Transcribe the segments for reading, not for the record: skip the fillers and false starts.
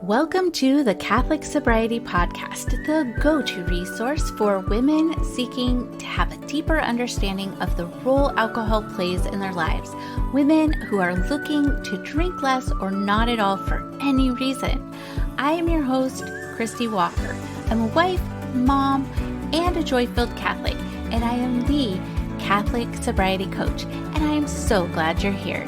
Welcome to the Catholic Sobriety Podcast, the go-to resource for women seeking to have a deeper understanding of the role alcohol plays in their lives. Women who are looking to drink less or not at all for any reason. I am your host, Christy Walker. I'm a wife, mom, and a joy-filled Catholic, and I am the Catholic Sobriety Coach, and I am so glad you're here.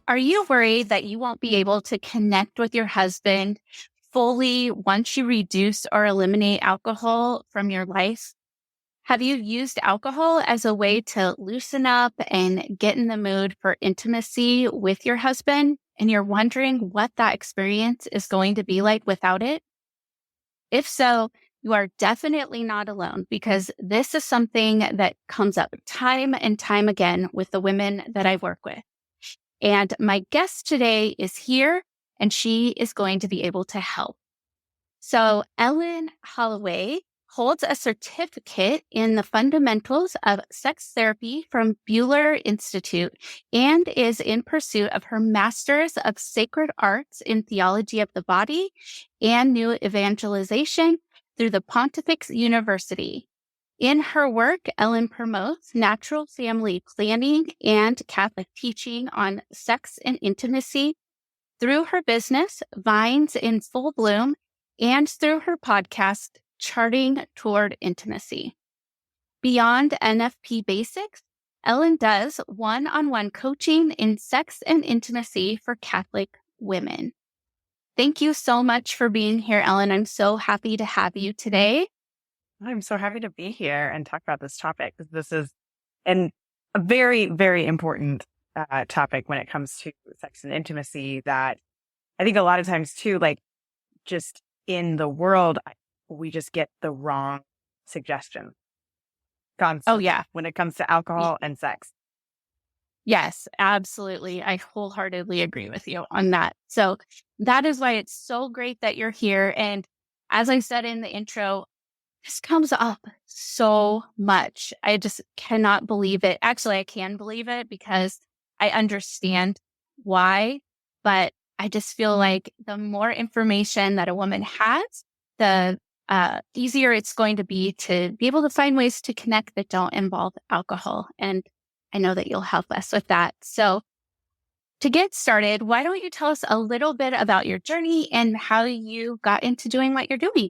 Are you worried that you won't be able to connect with your husband fully once you reduce or eliminate alcohol from your life? Have you used alcohol as a way to loosen up and get in the mood for intimacy with your husband, and you're wondering what that experience is going to be like without it? If so, you are definitely not alone, because this is something that comes up time and time again with the women that I work with. And my guest today is here, and she is going to be able to help. So Ellen Holloway holds a certificate in the fundamentals of sex therapy from Buehler Institute and is in pursuit of her master's of sacred arts in theology of the body and new evangelization through the Pontifex University. In her work, Ellen promotes natural family planning and Catholic teaching on sex and intimacy through her business, Vines in Full Bloom, and through her podcast, Charting Toward Intimacy. Beyond NFP basics, Ellen does one-on-one coaching in sex and intimacy for Catholic women. Thank you so much for being here, Ellen. I'm so happy to have you today. I'm so happy to be here and talk about this topic. This is a very, very important topic when it comes to sex and intimacy that I think a lot of times too, like just in the world, we just get the wrong suggestion constantly. Oh, yeah. When it comes to alcohol and sex. Yes, absolutely. I wholeheartedly agree with you on that. So that is why it's so great that you're here. And as I said in the intro, this comes up so much. I just cannot believe it. Actually, I can believe it because I understand why, but I just feel like the more information that a woman has, the easier it's going to be able to find ways to connect that don't involve alcohol. And I know that you'll help us with that. So to get started, why don't you tell us a little bit about your journey and how you got into doing what you're doing?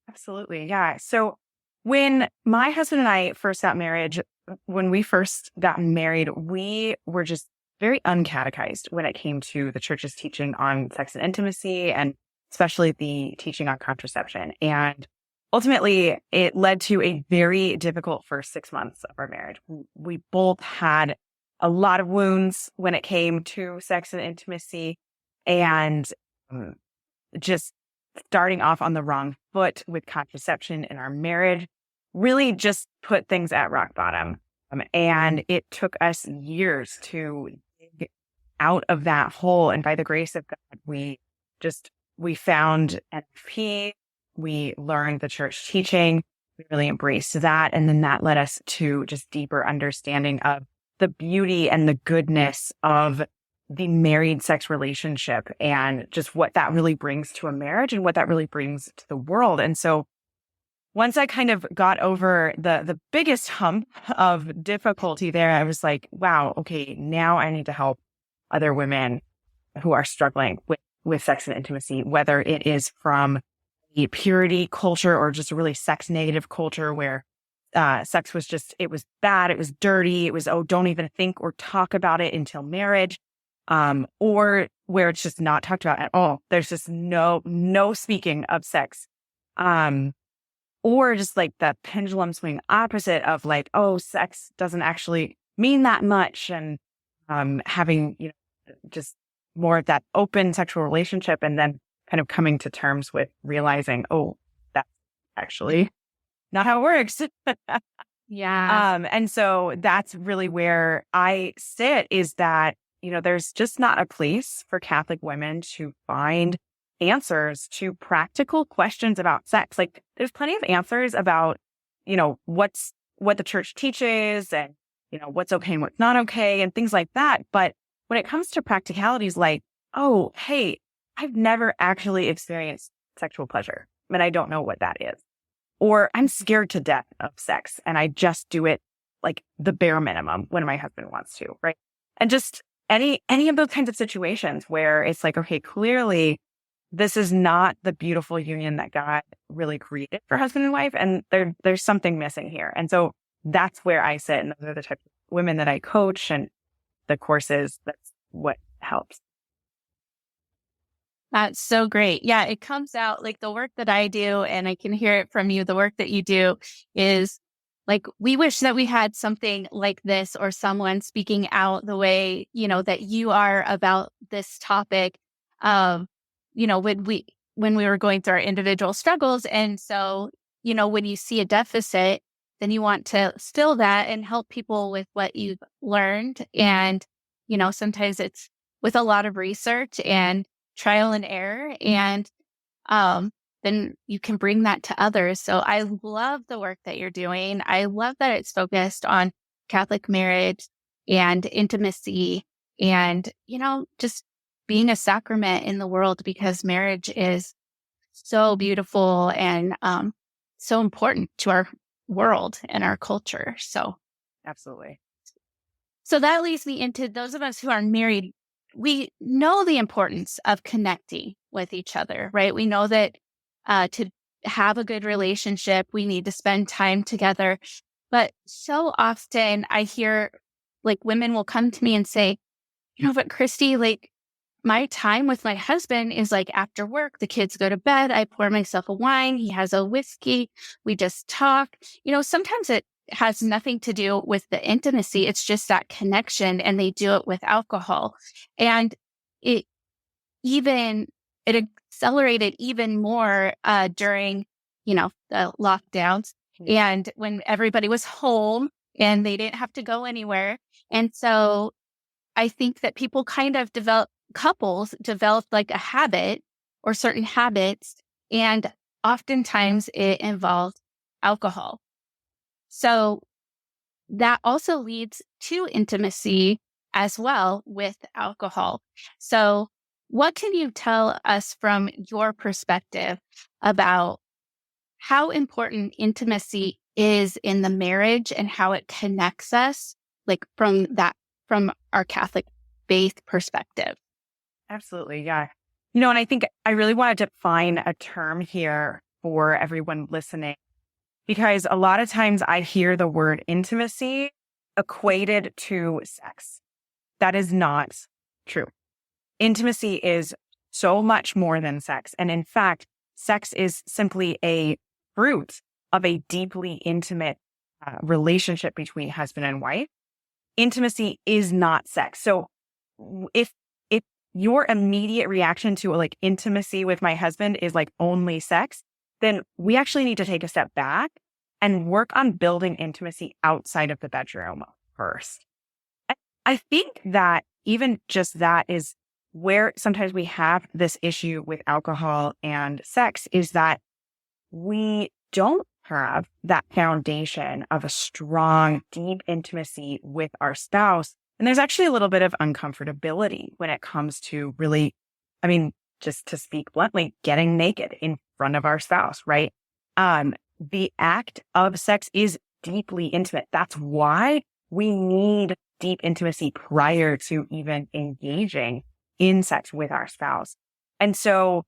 Absolutely. Yeah. So when my husband and I first got married, we were just very uncatechized when it came to the church's teaching on sex and intimacy, and especially the teaching on contraception. And ultimately, it led to a very difficult first 6 months of our marriage. We both had a lot of wounds when it came to sex and intimacy, and just starting off on the wrong foot with contraception in our marriage really just put things at rock bottom. And it took us years to dig out of that hole. And by the grace of God, we found NFP. We learned the church teaching. We really embraced that. And then that led us to just deeper understanding of the beauty and the goodness of the married sex relationship and just what that really brings to a marriage and what that really brings to the world. And so once I kind of got over the biggest hump of difficulty there, I was like, wow, okay, now I need to help other women who are struggling with sex and intimacy, whether it is from a purity culture or just a really sex negative culture where sex was just, it was bad, it was dirty, it was, don't even think or talk about it until marriage. Or where it's just not talked about at all. There's just no speaking of sex. Or just like the pendulum swing opposite of like, sex doesn't actually mean that much. And, having, just more of that open sexual relationship, and then kind of coming to terms with realizing, that's actually not how it works. Yeah. And so that's really where I sit, is that there's just not a place for Catholic women to find answers to practical questions about sex. Like there's plenty of answers about, what the church teaches and, what's okay and what's not okay and things like that. But when it comes to practicalities like, oh, hey, I've never actually experienced sexual pleasure, and I don't know what that is. Or I'm scared to death of sex and I just do it like the bare minimum when my husband wants to, right? And just any of those kinds of situations where it's like, okay, clearly this is not the beautiful union that God really created for husband and wife, and there's something missing here. And so that's where I sit, and those are the types of women that I coach and the courses. That's what helps. That's so great. Yeah, it comes out like the work that I do, and I can hear it from you. The work that you do is like, we wish that we had something like this or someone speaking out the way, that you are about this topic. Um, when we were going through our individual struggles. And so, when you see a deficit, then you want to still that and help people with what you've learned. And, sometimes it's with a lot of research and trial and error. And then you can bring that to others. So I love the work that you're doing. I love that it's focused on Catholic marriage and intimacy and, just being a sacrament in the world, because marriage is so beautiful and so important to our world and our culture. Absolutely. So that leads me into those of us who are married. We know the importance of connecting with each other, right? We know that to have a good relationship, we need to spend time together. But so often I hear like women will come to me and say, but Christy, like my time with my husband is like after work, the kids go to bed, I pour myself a wine, he has a whiskey, we just talk. Sometimes it has nothing to do with the intimacy. It's just that connection, and they do it with alcohol. And it even, it accelerated even more during, the lockdowns, and when everybody was home and they didn't have to go anywhere. And so I think that couples develop like a habit or certain habits, and oftentimes it involves alcohol. So that also leads to intimacy as well with alcohol. So what can you tell us from your perspective about how important intimacy is in the marriage and how it connects us, like from our Catholic faith perspective? Absolutely. Yeah. And I think I really wanted to define a term here for everyone listening, because a lot of times I hear the word intimacy equated to sex. That is not true. Intimacy is so much more than sex. And in fact, sex is simply a fruit of a deeply intimate relationship between husband and wife. Intimacy is not sex. So if your immediate reaction to like intimacy with my husband is like only sex, then we actually need to take a step back and work on building intimacy outside of the bedroom first. I think that even just that is where sometimes we have this issue with alcohol and sex, is that we don't have that foundation of a strong, deep intimacy with our spouse. And there's actually a little bit of uncomfortability when it comes to really, just to speak bluntly, getting naked in front of our spouse, right? The act of sex is deeply intimate. That's why we need deep intimacy prior to even engaging in sex with our spouse. And so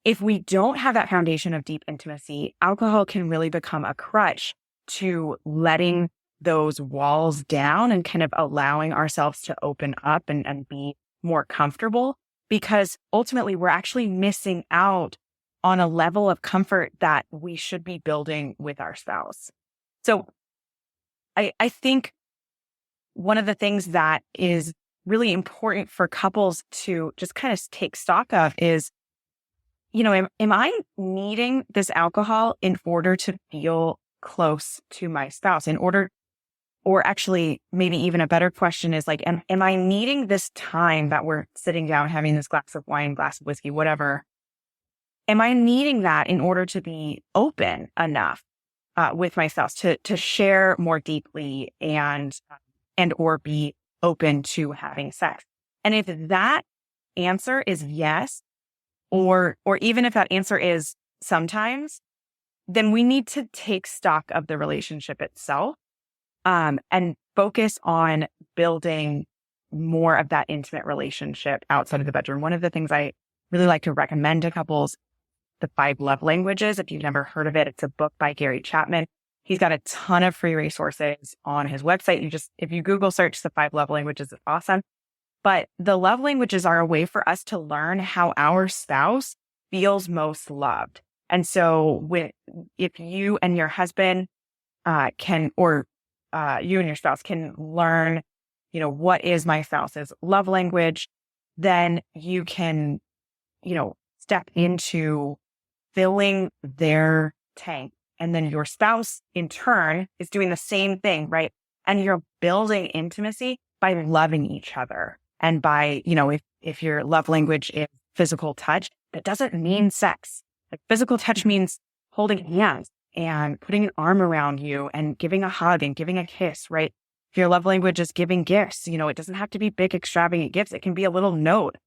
if we don't have that foundation of deep intimacy, alcohol can really become a crutch to letting those walls down and kind of allowing ourselves to open up and be more comfortable, because ultimately we're actually missing out on a level of comfort that we should be building with our spouse. So I think one of the things that is really important for couples to just kind of take stock of is, am I needing this alcohol in order to feel close to my spouse? Or actually, maybe even a better question is like, am I needing this time that we're sitting down having this glass of wine, glass of whiskey, whatever? Am I needing that in order to be open enough with my spouse to share more deeply and or be open to having sex? And if that answer is yes, or even if that answer is sometimes, then we need to take stock of the relationship itself, and focus on building more of that intimate relationship outside of the bedroom. One of the things I really like to recommend to couples, the 5 love languages. If you've never heard of it, it's a book by Gary Chapman. He's got a ton of free resources on his website. If you Google search the 5 love languages, it's awesome. But the love languages are a way for us to learn how our spouse feels most loved. And so if you and your husband you and your spouse can learn, what is my spouse's love language, then you can, step into filling their tank. And then your spouse in turn is doing the same thing, right? And you're building intimacy by loving each other. And by, if your love language is physical touch, that doesn't mean sex. Like physical touch means holding hands and putting an arm around you and giving a hug and giving a kiss, right? If your love language is giving gifts, it doesn't have to be big, extravagant gifts. It can be a little note,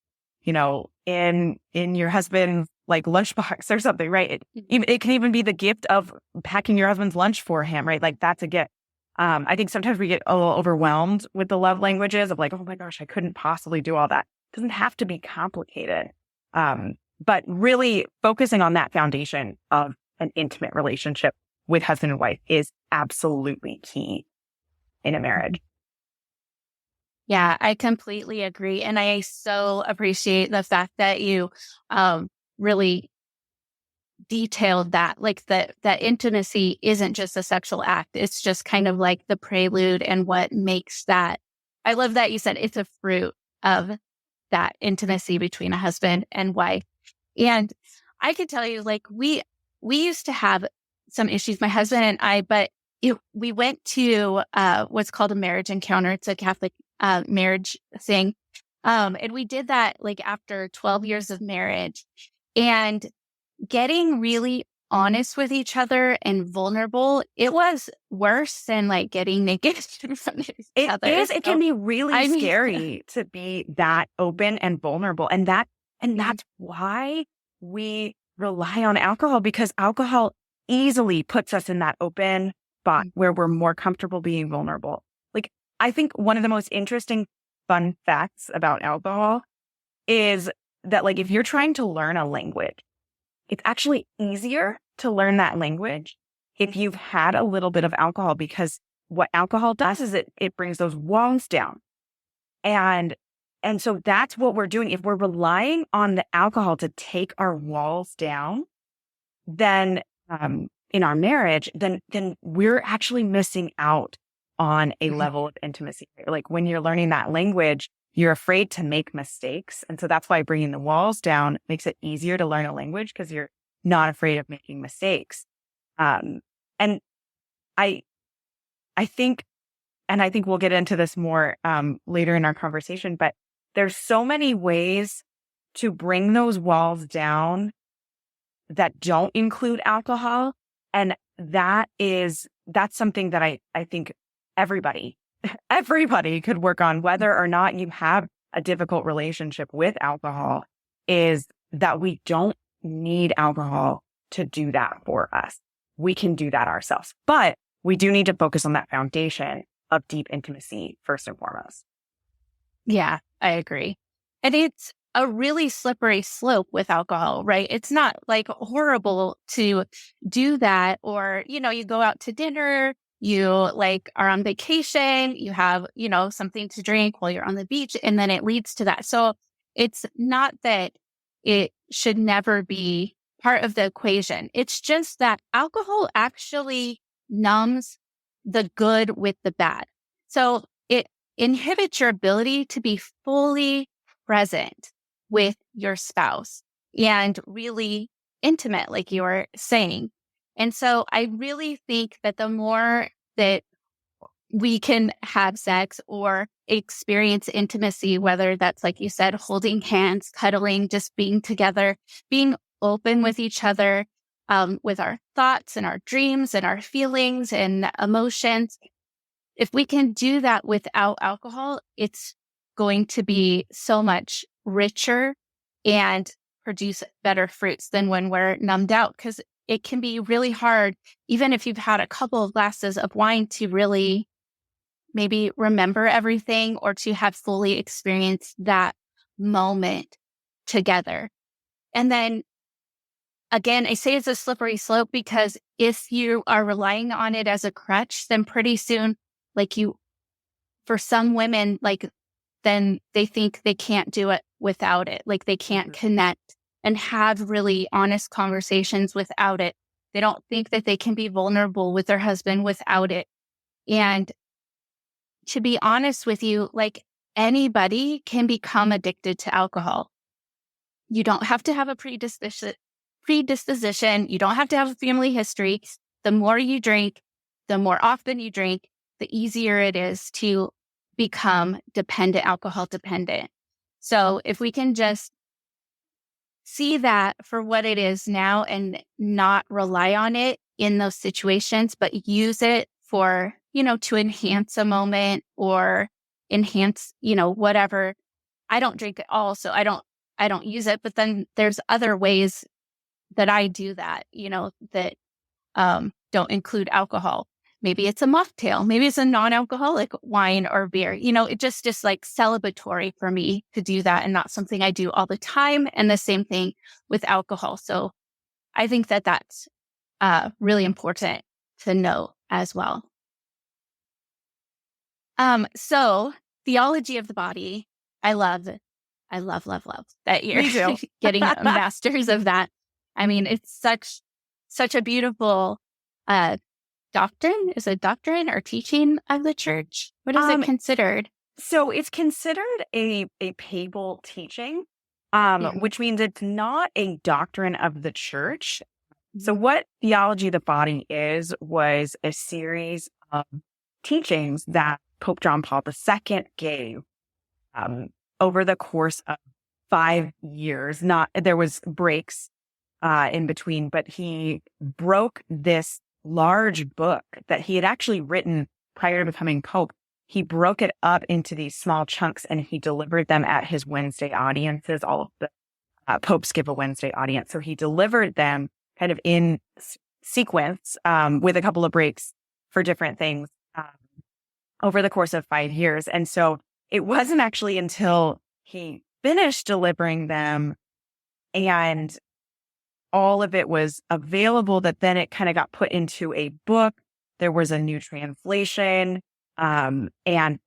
in your husband's like lunchbox or something, right? It can even be the gift of packing your husband's lunch for him, right? Like that's a gift. I think sometimes we get a little overwhelmed with the love languages of like, oh my gosh, I couldn't possibly do all that. It doesn't have to be complicated. But really focusing on that foundation of an intimate relationship with husband and wife is absolutely key in a marriage. Yeah, I completely agree. And I so appreciate the fact that you really detailed that, like that intimacy isn't just a sexual act. It's just kind of like the prelude and what makes that. I love that you said it's a fruit of that intimacy between a husband and wife. And I could tell you, like, we used to have some issues, my husband and I, but we went to what's called a marriage encounter. It's a Catholic marriage thing. And we did that like after 12 years of marriage, and getting really honest with each other and vulnerable, it was worse than like getting naked in front of each other. It can be really scary to be that open and vulnerable. And that's why we rely on alcohol, because alcohol easily puts us in that open spot where we're more comfortable being vulnerable. Like, I think one of the most interesting fun facts about alcohol is that, like, if you're trying to learn a language, it's actually easier to learn that language if you've had a little bit of alcohol, because what alcohol does is it brings those walls down. And so that's what we're doing. If we're relying on the alcohol to take our walls down, then in our marriage, then we're actually missing out on a level of intimacy. Like when you're learning that language, you're afraid to make mistakes. And so that's why bringing the walls down makes it easier to learn a language, because you're not afraid of making mistakes. And I think we'll get into this more later in our conversation, but there's so many ways to bring those walls down that don't include alcohol. And that's something that I think everybody could work on, whether or not you have a difficult relationship with alcohol, is that we don't need alcohol to do that for us. We can do that ourselves, but we do need to focus on that foundation of deep intimacy first and foremost. Yeah, I agree. And it's a really slippery slope with alcohol, right? It's not like horrible to do that, or, you go out to dinner, you like are on vacation, you have, something to drink while you're on the beach, and then it leads to that. So it's not that it should never be part of the equation. It's just that alcohol actually numbs the good with the bad. So it inhibits your ability to be fully present with your spouse and really intimate, like you were saying. And so I really think that the more that we can have sex or experience intimacy, whether that's, like you said, holding hands, cuddling, just being together, being open with each other, with our thoughts and our dreams and our feelings and emotions. If we can do that without alcohol, it's going to be so much richer and produce better fruits than when we're numbed out. Because it can be really hard, even if you've had a couple of glasses of wine, to really maybe remember everything or to have fully experienced that moment together. And then again, I say it's a slippery slope because if you are relying on it as a crutch, then pretty soon, for some women, then they think they can't do it without it. Like they can't connect and have really honest conversations without it. They don't think that they can be vulnerable with their husband without it. And to be honest with you, anybody can become addicted to alcohol. You don't have to have a predisposition. You don't have to have a family history. The more you drink, the more often you drink, the easier it is to become alcohol dependent. So if we can just see that for what it is now and not rely on it in those situations, but use it for, to enhance a moment or enhance, whatever. I don't drink at all, so I don't use it, but then there's other ways that I do that, that don't include alcohol. Maybe it's a mocktail. Maybe it's a non-alcoholic wine or beer. It just celebratory for me to do that and not something I do all the time. And the same thing with alcohol. So I think that that's really important to know as well. So theology of the body, I love that you're getting a master's of that. I mean, it's such a beautiful doctrine. Is it doctrine or teaching of the church? What is it considered? So it's considered a papal teaching, which means it's not a doctrine of the church. So what theology of the body was a series of teachings that Pope John Paul II gave over the course of 5 years. There was breaks in between, but he broke this large book that he had actually written prior to becoming Pope. He broke it up into these small chunks and he delivered them at his Wednesday audiences. All of the popes give a Wednesday audience. So he delivered them kind of in sequence with a couple of breaks for different things over the course of 5 years. And so it wasn't actually until he finished delivering them and all of it was available that then it kind of got put into a book. There was a new translation. And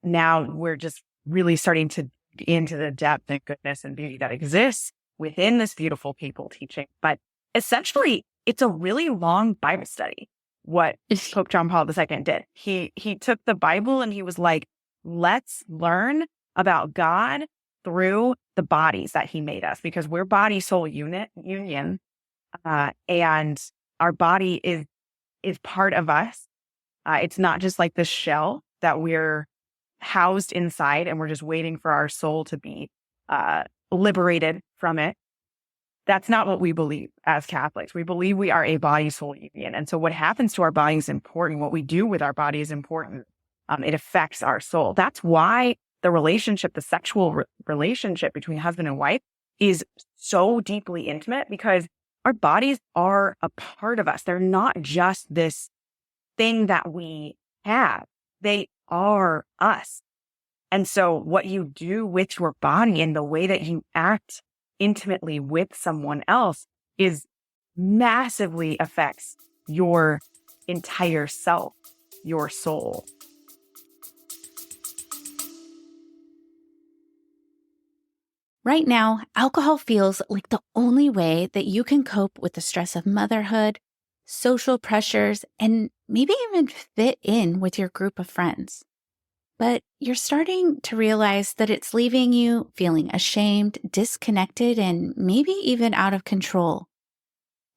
now we're just really starting to dig into the depth and goodness and beauty that exists within this beautiful papal teaching. But essentially, it's a really long Bible study, what Pope John Paul II did. He took the Bible and he was like, let's learn about God through the bodies that he made us, because we're body soul union. And our body is part of us. It's not just like this shell that we're housed inside and we're just waiting for our soul to be liberated from it. That's not what we believe as Catholics. We believe we are a body-soul union. And so what happens to our body is important. What we do with our body is important. It affects our soul. That's why the sexual relationship between husband and wife is so deeply intimate, because our bodies are a part of us. They're not just this thing that we have. They are us. And so what you do with your body and the way that you act intimately with someone else is massively affects your entire self, your soul. Right now, alcohol feels like the only way that you can cope with the stress of motherhood, social pressures, and maybe even fit in with your group of friends. But you're starting to realize that it's leaving you feeling ashamed, disconnected, and maybe even out of control.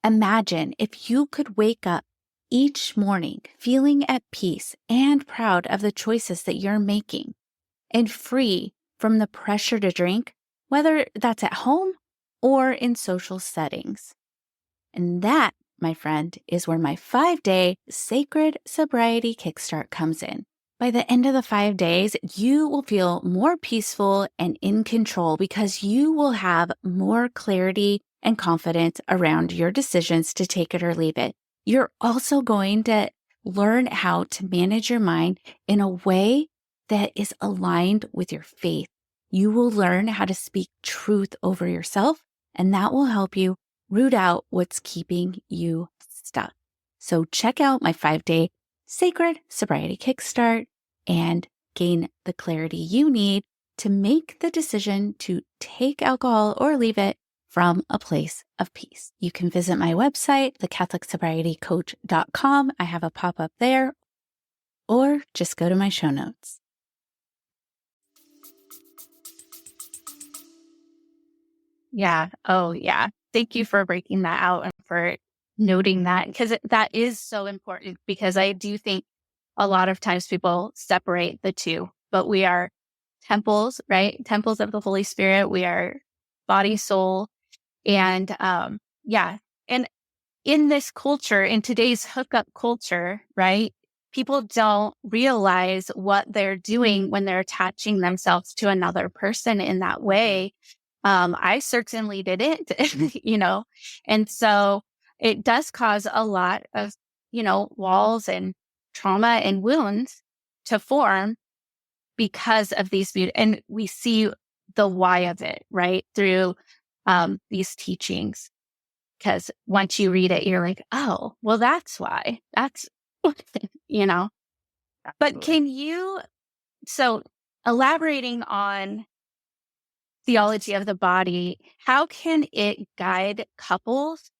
Imagine if you could wake up each morning feeling at peace and proud of the choices that you're making, and free from the pressure to drink, whether that's at home or in social settings. And that, my friend, is where my 5-day Sacred Sobriety Kickstart comes in. By the end of the 5 days, you will feel more peaceful and in control because you will have more clarity and confidence around your decisions to take it or leave it. You're also going to learn how to manage your mind in a way that is aligned with your faith. You will learn how to speak truth over yourself, and that will help you root out what's keeping you stuck. So check out my 5-day Sacred Sobriety Kickstart and gain the clarity you need to make the decision to take alcohol or leave it from a place of peace. You can visit my website, thecatholicsobrietycoach.com. I have a pop-up there, or just go to my show notes. Yeah. Oh, yeah. Thank you for breaking that out and for noting that, because that is so important, because I do think a lot of times people separate the two, but we are temples, right? Temples of the Holy Spirit. We are body, soul, and yeah. And in this culture, in today's hookup culture, right? People don't realize what they're doing when they're attaching themselves to another person in that way. I certainly didn't, and so it does cause a lot of, walls and trauma and wounds to form because of these and we see the why of it, right? Through these teachings. Because once you read it, you're like, oh, well, that's why. That's, you know. But Absolutely. so elaborating on theology of the body, how can it guide couples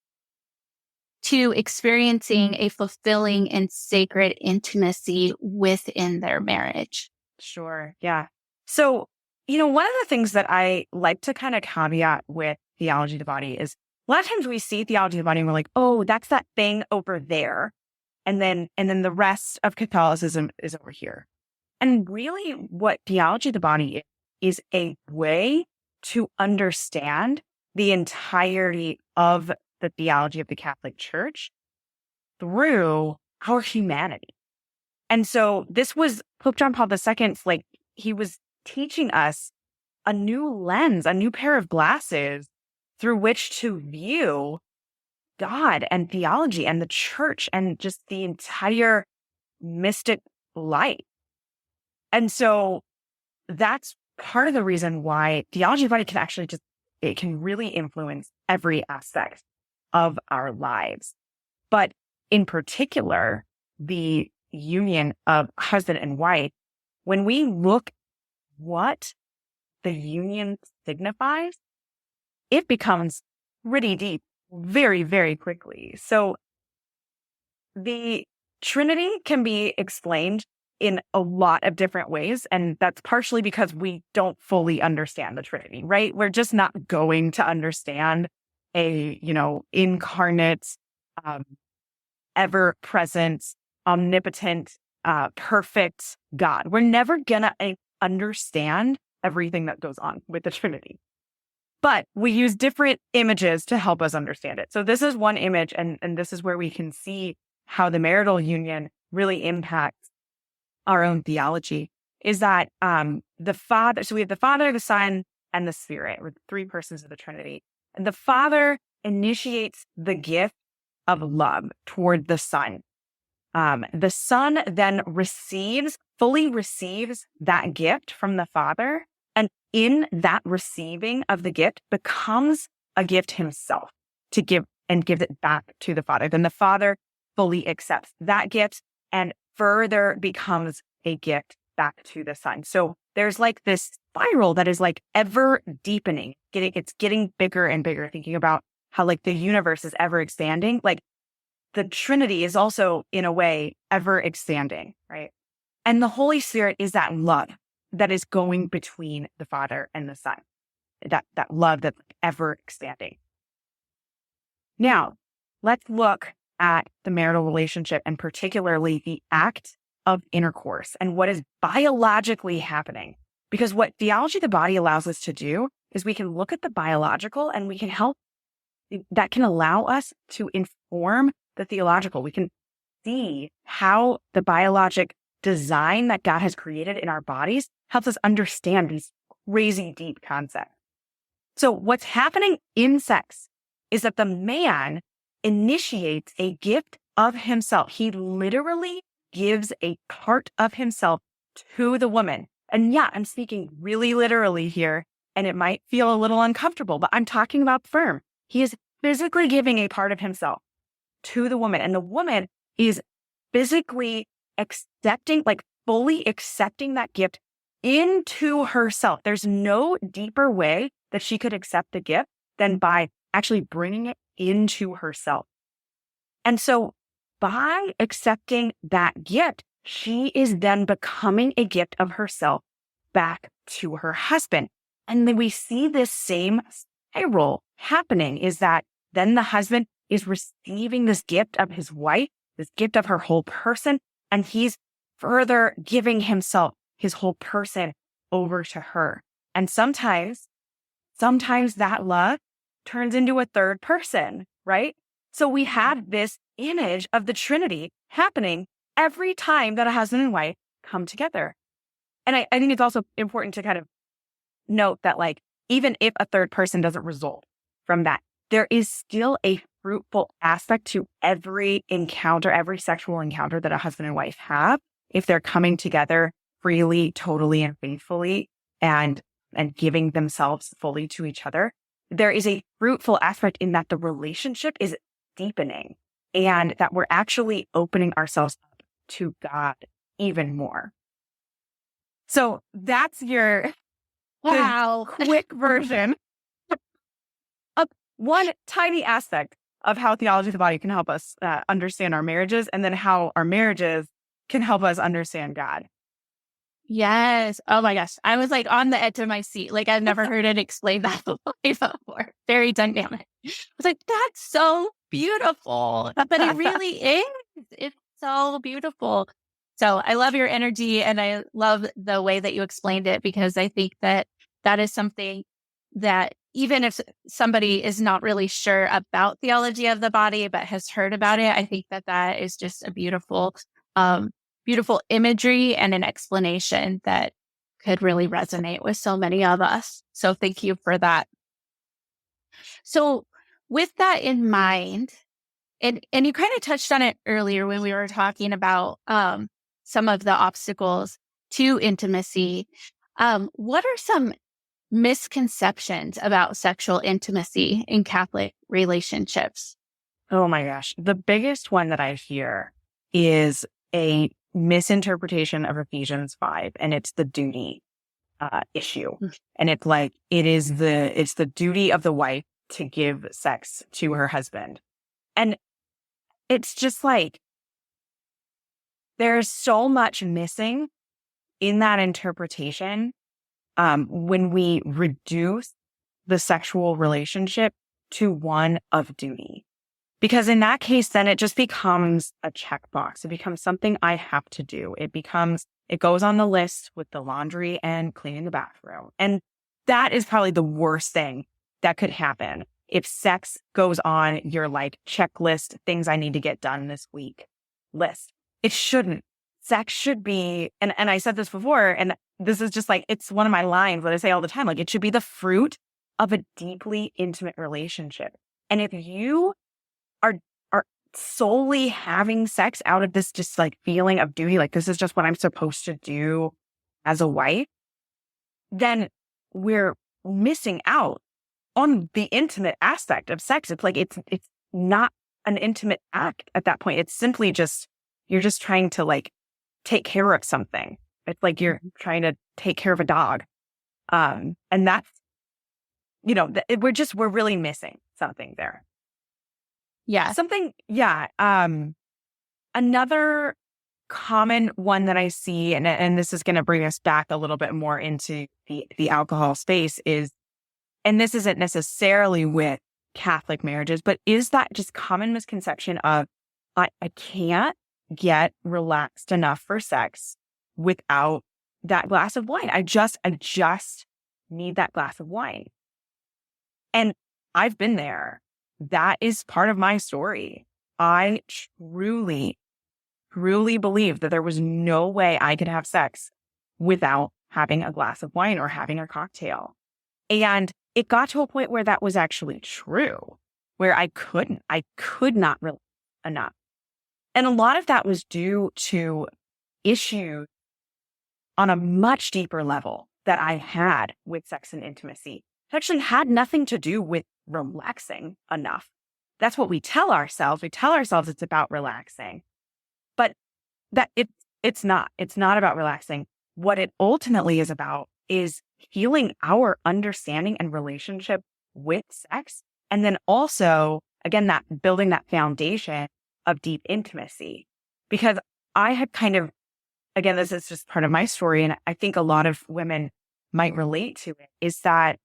to experiencing a fulfilling and sacred intimacy within their marriage? Sure. Yeah. So, one of the things that I like to kind of caveat with theology of the body is a lot of times we see theology of the body and we're like, oh, that's that thing over there. And then the rest of Catholicism is over here. And really what theology of the body is a way to understand the entirety of the theology of the Catholic Church through our humanity. And so this was Pope John Paul II, like he was teaching us a new lens, a new pair of glasses through which to view God and theology and the church and just the entire mystic life. And so that's part of the reason why theology of the body can actually it can really influence every aspect of our lives. But in particular, the union of husband and wife, when we look what the union signifies, it becomes pretty deep very, very quickly. So the Trinity can be explained in a lot of different ways. And that's partially because we don't fully understand the Trinity, right? We're just not going to understand a, incarnate, ever present, omnipotent, perfect God. We're never going to understand everything that goes on with the Trinity. But we use different images to help us understand it. So this is one image, and this is where we can see how the marital union really impacts our own theology, is that the Father, so we have the Father, the Son, and the Spirit, or the three persons of the Trinity. And the Father initiates the gift of love toward the Son. The Son then fully receives that gift from the Father, and in that receiving of the gift becomes a gift himself to give and give it back to the Father. Then the Father fully accepts that gift and further becomes a gift back to the Son. So there's like this spiral that is like ever deepening. It's getting bigger and bigger, thinking about how like the universe is ever expanding. Like the Trinity is also in a way ever expanding, right? And the Holy Spirit is that love that is going between the Father and the Son, that love that's ever expanding. Now, let's look at the marital relationship and particularly the act of intercourse and what is biologically happening. Because what theology of the body allows us to do is we can look at the biological and we can that can allow us to inform the theological. We can see how the biologic design that God has created in our bodies helps us understand these crazy deep concepts. So what's happening in sex is that the man initiates a gift of himself. He literally gives a part of himself to the woman. And yeah, I'm speaking really literally here, and it might feel a little uncomfortable, but I'm talking about firm. He is physically giving a part of himself to the woman, and the woman is physically accepting, like fully accepting that gift into herself. There's no deeper way that she could accept the gift than by actually bringing it into herself. And so by accepting that gift, she is then becoming a gift of herself back to her husband. And then we see this same spiral happening, is that then the husband is receiving this gift of his wife, this gift of her whole person, and he's further giving himself, his whole person, over to her. And sometimes that love turns into a third person, right? So we have this image of the Trinity happening every time that a husband and wife come together. And I think it's also important to kind of note that, like, even if a third person doesn't result from that, there is still a fruitful aspect to every encounter, every sexual encounter that a husband and wife have, if they're coming together freely, totally, and faithfully, and giving themselves fully to each other. There is a fruitful aspect in that the relationship is deepening and that we're actually opening ourselves up to God even more. So that's your Wow. quick version of one tiny aspect of how theology of the body can help us understand our marriages, and then how our marriages can help us understand God. Yes. Oh my gosh. I was like on the edge of my seat. Like I've never heard it explained that before. Very dynamic. I was like, that's so beautiful. But it really is. It's so beautiful. So I love your energy, and I love the way that you explained it, because I think that that is something that even if somebody is not really sure about theology of the body, but has heard about it, I think that that is just a beautiful, beautiful imagery and an explanation that could really resonate with so many of us. So thank you for that. So with that in mind, and you kind of touched on it earlier when we were talking about some of the obstacles to intimacy. What are some misconceptions about sexual intimacy in Catholic relationships? Oh my gosh. The biggest one that I hear is a misinterpretation of Ephesians 5, and it's the duty issue. And it's like, it's the duty of the wife to give sex to her husband. And it's just like, there's so much missing in that interpretation when we reduce the sexual relationship to one of duty. Because in that case, then it just becomes a checkbox. It becomes something I have to do. It goes on the list with the laundry and cleaning the bathroom. And that is probably the worst thing that could happen if sex goes on your like checklist, things I need to get done this week list. It shouldn't. Sex should be, and I said this before, and this is just like, it's one of my lines that I say all the time, like it should be the fruit of a deeply intimate relationship. And if you are solely having sex out of this just like feeling of duty, like this is just what I'm supposed to do as a wife, then we're missing out on the intimate aspect of sex. It's like, it's not an intimate act at that point. It's simply just, you're just trying to like take care of something. It's like you're trying to take care of a dog. And that's, we're really missing something there. Yeah. Another common one that I see, and this is going to bring us back a little bit more into the alcohol space, is, and this isn't necessarily with Catholic marriages, but is that just common misconception of, I can't get relaxed enough for sex without that glass of wine. I just need that glass of wine. And I've been there. That is part of my story. I truly truly believed that there was no way I could have sex without having a glass of wine or having a cocktail. And it got to a point where that was actually true, where I could not relax enough. And a lot of that was due to issues on a much deeper level that I had with sex and intimacy. It actually had nothing to do with relaxing enough. That's what we tell ourselves. We tell ourselves it's about relaxing, but it's not. It's not about relaxing. What it ultimately is about is healing our understanding and relationship with sex. And then also, again, that building that foundation of deep intimacy. Because I had kind of, again, this is just part of my story, and I think a lot of women might relate to it, is that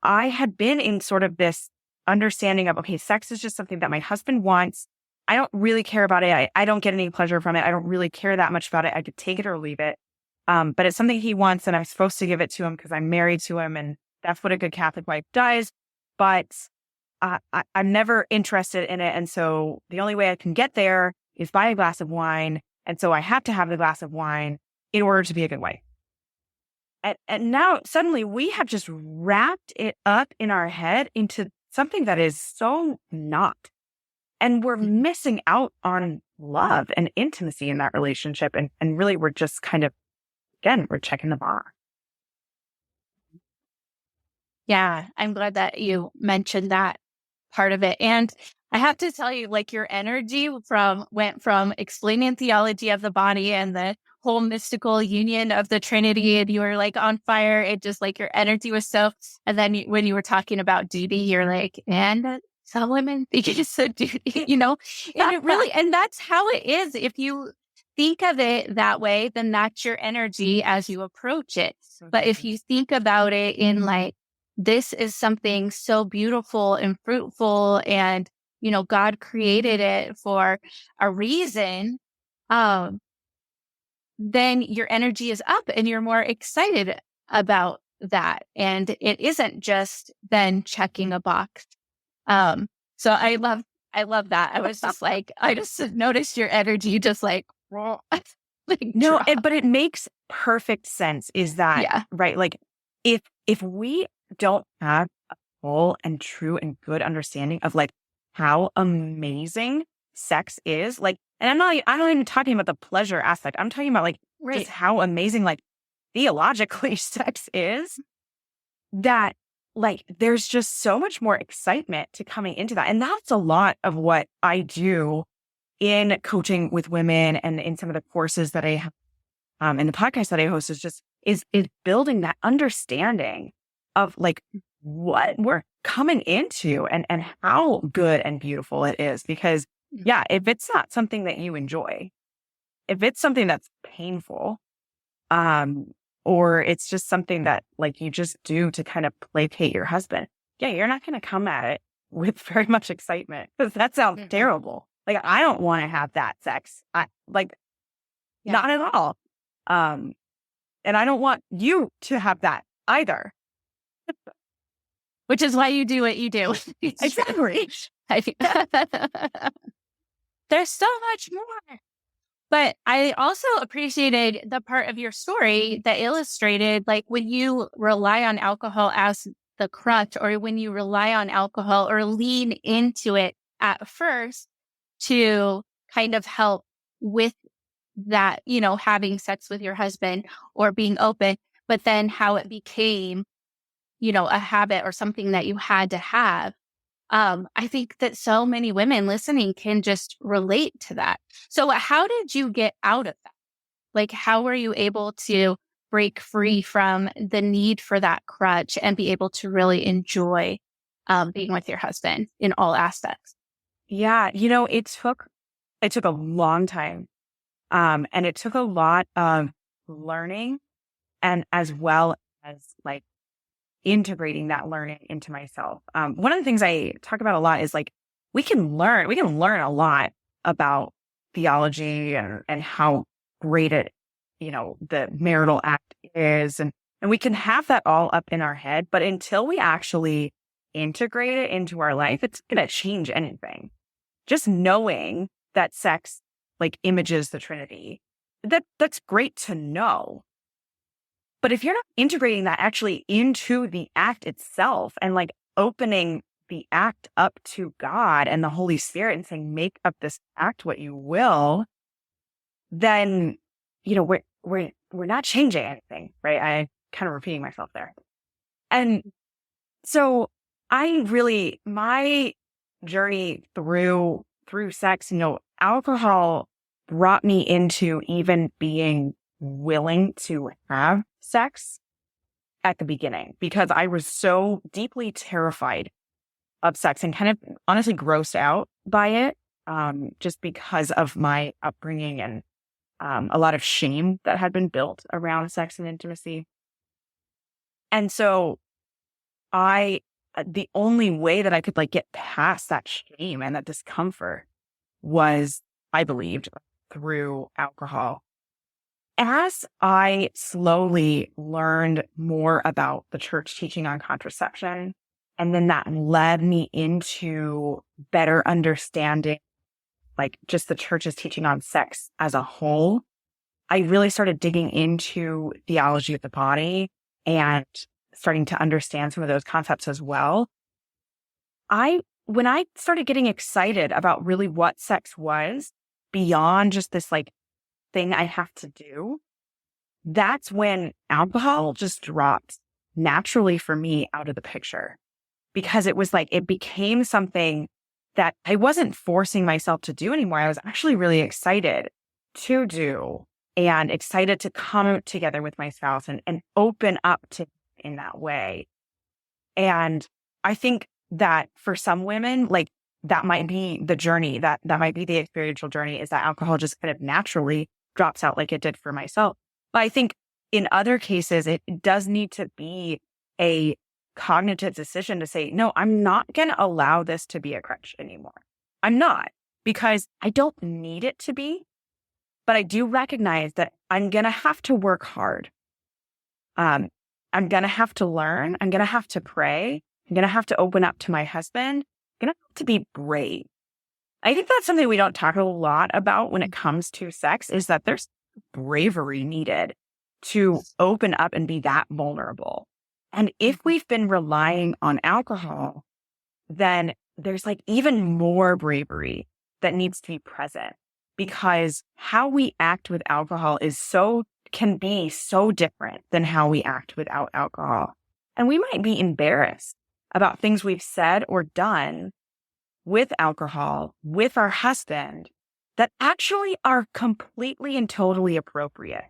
I had been in sort of this understanding of, okay, sex is just something that my husband wants. I don't really care about it. I don't get any pleasure from it. I don't really care that much about it. I could take it or leave it. But it's something he wants, and I'm supposed to give it to him because I'm married to him, and that's what a good Catholic wife does. But I'm never interested in it. And so the only way I can get there is buy a glass of wine. And so I have to have the glass of wine in order to be a good wife. And now suddenly we have just wrapped it up in our head into something that is so not. And we're missing out on love and intimacy in that relationship. And really, we're just kind of, again, we're checking the box. Yeah, I'm glad that you mentioned that part of it. And I have to tell you, like, your energy went from explaining theology of the body and the whole mystical union of the Trinity, and you were like on fire. It just like your energy was so, and then when you were talking about duty, you're like, and some women think it's a duty, and it really, and that's how it is. If you think of it that way, then that's your energy as you approach it. But if you think about it in like, this is something so beautiful and fruitful, and God created it for a reason, then your energy is up and you're more excited about that. And it isn't just then checking a box. So I love that. I was just like, I just noticed your energy just like, like no, but it makes perfect sense. Is that yeah. right? Like if we don't have a full and true and good understanding of like how amazing sex is, like, and I'm not even talking about the pleasure aspect. I'm talking about like just how amazing, like, theologically sex is, that like there's just so much more excitement to coming into that. And that's a lot of what I do in coaching with women and in some of the courses that I have, and the podcast that I host is building that understanding of like what we're coming into and how good and beautiful it is. Because yeah, if it's not something that you enjoy, if it's something that's painful, or it's just something that like you just do to kind of placate your husband, yeah, you're not going to come at it with very much excitement, because that sounds terrible. Like, I don't want to have that sex. Not at all. And I don't want you to have that either. Which is why you do what you do. Exactly. There's so much more. But I also appreciated the part of your story that illustrated, like, when you rely on alcohol as the crutch, or when you rely on alcohol or lean into it at first to kind of help with that, having sex with your husband or being open, but then how it became, a habit or something that you had to have. I think that so many women listening can just relate to that. So how did you get out of that? Like, how were you able to break free from the need for that crutch and be able to really enjoy being with your husband in all aspects? Yeah. It took a long time. And it took a lot of learning, and as well as like integrating that learning into myself. One of the things I talk about a lot is like, we can learn a lot about theology and how great it, the marital act is. And we can have that all up in our head, but until we actually integrate it into our life, it's going to change anything. Just knowing that sex like images the Trinity. That's great to know. But if you're not integrating that actually into the act itself and like opening the act up to God and the Holy Spirit and saying, make up this act what you will, then, we're not changing anything, right? I kind of repeating myself there. And so my journey through sex, alcohol brought me into even being willing to have sex at the beginning because I was so deeply terrified of sex and kind of honestly grossed out by it, just because of my upbringing and a lot of shame that had been built around sex and intimacy. And so the only way that I could like get past that shame and that discomfort was, I believed, through alcohol. As I slowly learned more about the church teaching on contraception, and then that led me into better understanding, like just the church's teaching on sex as a whole, I really started digging into theology of the body and starting to understand some of those concepts as well. When I started getting excited about really what sex was beyond just this like thing I have to do, that's when alcohol just dropped naturally for me out of the picture, because it was like, it became something that I wasn't forcing myself to do anymore. I was actually really excited to do and excited to come together with my spouse and open up to in that way. And I think that for some women, like that might be the journey, that might be the experiential journey, is that alcohol just kind of naturally drops out like it did for myself. But I think in other cases, it does need to be a cognitive decision to say, no, I'm not going to allow this to be a crutch anymore. I'm not, because I don't need it to be, but I do recognize that I'm going to have to work hard. I'm going to have to learn. I'm going to have to pray. I'm going to have to open up to my husband. I'm going to have to be brave. I think that's something we don't talk a lot about when it comes to sex, is that there's bravery needed to open up and be that vulnerable. And if we've been relying on alcohol, then there's like even more bravery that needs to be present, because how we act with alcohol can be so different than how we act without alcohol. And we might be embarrassed about things we've said or done with alcohol, with our husband, that actually are completely and totally appropriate.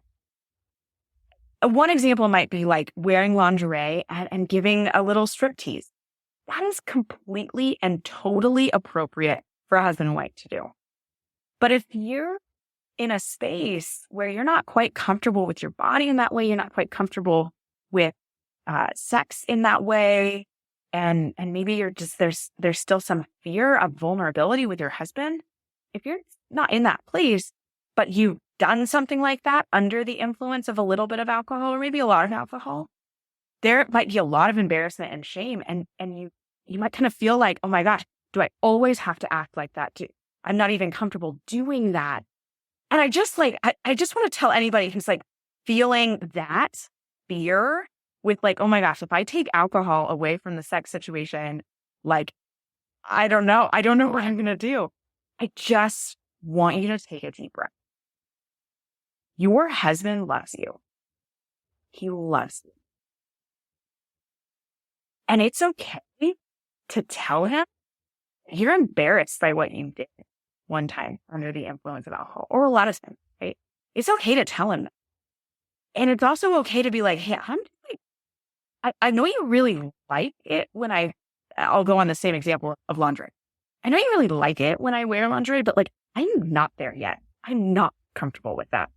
One example might be like wearing lingerie and giving a little striptease. That is completely and totally appropriate for a husband and wife to do. But if you're in a space where you're not quite comfortable with your body in that way, you're not quite comfortable with sex in that way, and maybe you're just there's still some fear of vulnerability with your husband. If you're not in that place, but you've done something like that under the influence of a little bit of alcohol or maybe a lot of alcohol, there might be a lot of embarrassment and shame, and you might kind of feel like, oh my gosh, do I always have to act like that? I'm not even comfortable doing that. And I just want to tell anybody who's like feeling that fear with like, oh my gosh, if I take alcohol away from the sex situation, like, I don't know what I'm going to do. I just want you to take a deep breath. Your husband loves you. He loves you. And it's okay to tell him you're embarrassed by what you did one time under the influence of alcohol, or a lot of times, right? It's okay to tell him that. And it's also okay to be like, hey, I know you really like it when I'll go on the same example of lingerie. I know you really like it when I wear lingerie, but like, I'm not there yet. I'm not comfortable with that.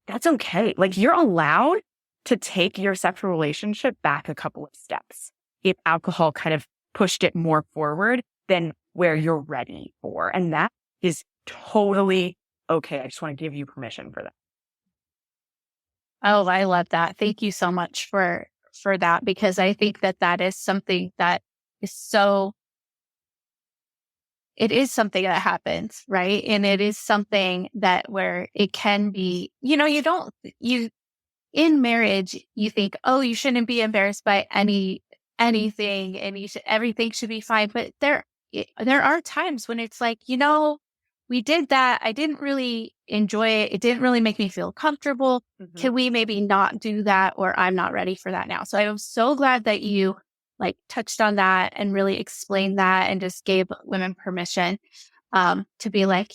That's okay. Like, you're allowed to take your sexual relationship back a couple of steps if alcohol kind of pushed it more forward than where you're ready for. And that is totally okay. I just want to give you permission for that. Oh, I love that. Thank you so much for that, because I think that is something that is it is something that happens, right? And it is something that where it can be, you in marriage, you think, oh, you shouldn't be embarrassed by anything, and everything should be fine. But there are times when it's like, we did that. I didn't really enjoy it. It didn't really make me feel comfortable. Mm-hmm. Can we maybe not do that? Or I'm not ready for that now. So I'm so glad that you like touched on that and really explained that and just gave women permission to be like,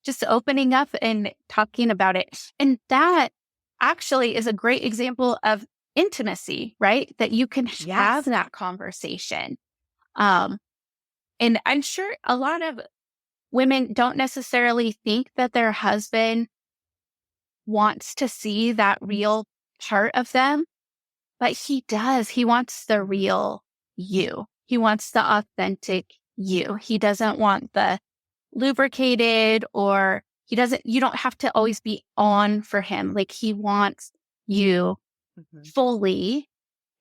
just opening up and talking about it. And that actually is a great example of intimacy, right? That you can have Yes. that conversation. Um, and I'm sure a lot of women don't necessarily think that their husband wants to see that real part of them, but he does. He wants the real you. He wants the authentic you. He doesn't want the lubricated, or you don't have to always be on for him. Like, he wants you Mm-hmm. fully,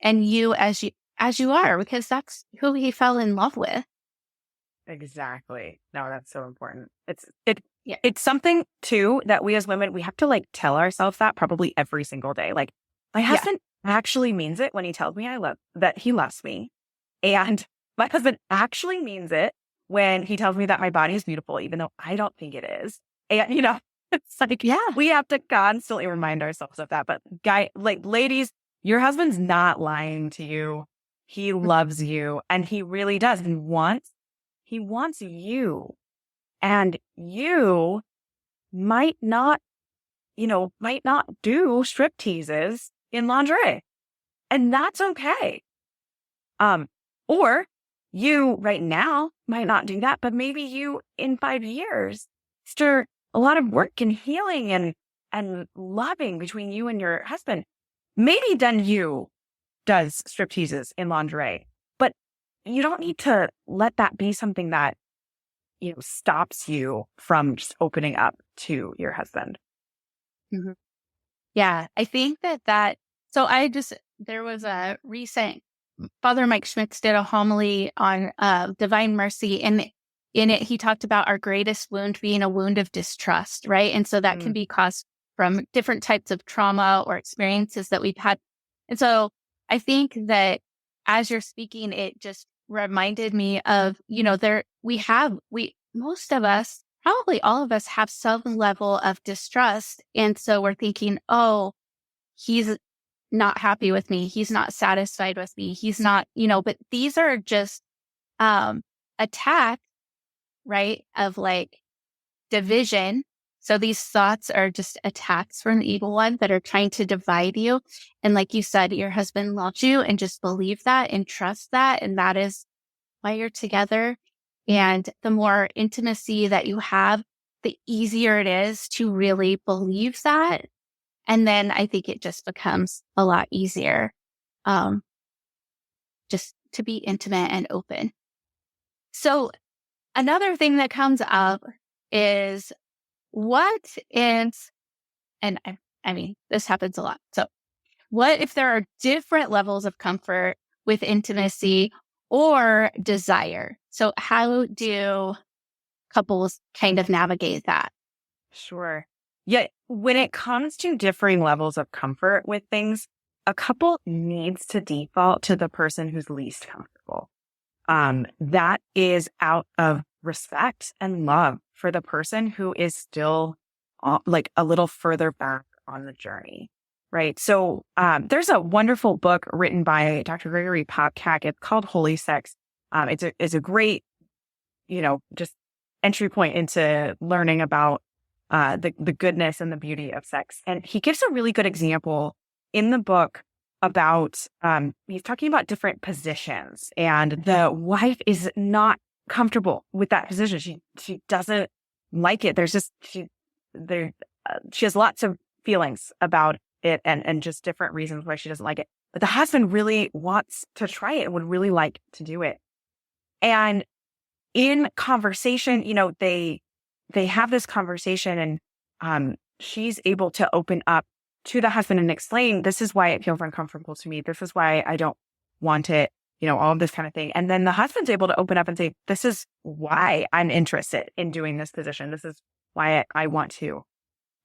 and you as you are, because that's who he fell in love with. Exactly. No, that's so important. Yeah. It's something too that we as women, we have to like tell ourselves that probably every single day. Like, my husband actually means it when he tells me that he loves me. And my husband actually means it when he tells me that my body is beautiful, even though I don't think it is. And, it's like, Yeah. we have to constantly remind ourselves of that. But ladies, your husband's not lying to you. He loves you, and he really does. He wants you, and you might not do strip teases in lingerie, and that's okay. Or you right now might not do that, but maybe you in 5 years, after a lot of work and healing and loving between you and your husband, maybe then you does strip teases in lingerie. But you don't need to let that be something that, stops you from just opening up to your husband. Mm-hmm. Yeah. I think so there was a recent Father Mike Schmitz did a homily on divine mercy, and in it, he talked about our greatest wound being a wound of distrust, right? And so that can be caused from different types of trauma or experiences that we've had. And so I think that as you're speaking, it just reminded me of, most of us, probably all of us, have some level of distrust. And so we're thinking, oh, he's not happy with me. He's not satisfied with me. He's not, but these are just attacks, right? Of like division. So these thoughts are just attacks from the evil one that are trying to divide you. And like you said, your husband loves you, and just believe that and trust that. And that is why you're together. And the more intimacy that you have, the easier it is to really believe that. And then I think it just becomes a lot easier just to be intimate and open. So another thing that comes up is and I mean, this happens a lot. So what if there are different levels of comfort with intimacy or desire? So how do couples kind of navigate that? Sure. Yeah. When it comes to differing levels of comfort with things, a couple needs to default to the person who's least comfortable. That is out of respect and love for the person who is still like a little further back on the journey. Right. So, there's a wonderful book written by Dr. Gregory Popcak. It's called Holy Sex. It's a great, just entry point into learning about the goodness and the beauty of sex. And he gives a really good example in the book about, he's talking about different positions, and the wife is not comfortable with that position. She doesn't like it. She has lots of feelings about it, and just different reasons why she doesn't like it. But the husband really wants to try it and would really like to do it. And in conversation, they have this conversation, and she's able to open up to the husband and explain, this is why it feels uncomfortable to me. This is why I don't want it. all of this kind of thing. And then the husband's able to open up and say, this is why I'm interested in doing this position. This is why I want to.